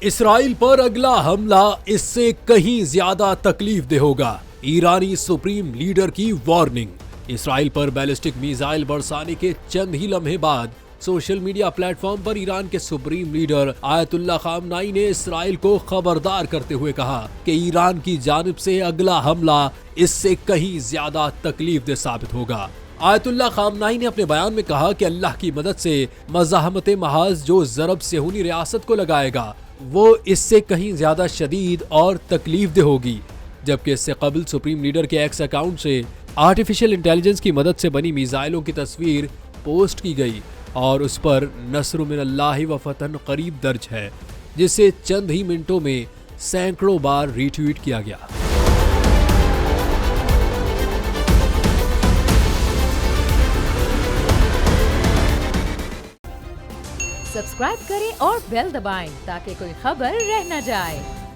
Israel पर अगला हमला इससे कहीं ज्यादा तकलीफ दे होगा। ईरानी सुप्रीम लीडर की वार्निंग। इसराइल पर बैलिस्टिक मिसाइल बरसाने के चंद ही लम्हे बाद सोशल मीडिया प्लेटफॉर्म पर ईरान के सुप्रीम लीडर आयतुल्ला खामनाई ने इसराइल को खबरदार करते हुए कहा कि ईरान की जानिब से अगला हमला इससे कहीं ज्यादा तकलीफ दे साबित होगा। आयतुल्ला खामनाई ने अपने बयान में कहा कि अल्लाह की मदद से मज़ाहमत महाज जो ज़रब सेहूनी रियासत को लगाएगा वो इससे कहीं ज्यादा शदीद और तकलीफ दे होगी। जबकि इससे कबल सुप्रीम लीडर के एक्स अकाउंट से आर्टिफिशियल इंटेलिजेंस की मदद से बनी मिसाइलों की तस्वीर पोस्ट की गई और उस पर नस्र मिन अल्लाह व फतन करीब दर्ज है, जिसे चंद ही मिनटों में सैकड़ों बार रीट्वीट किया गया। सब्सक्राइब करें और बेल दबाएं ताकि कोई खबर रह न जाए।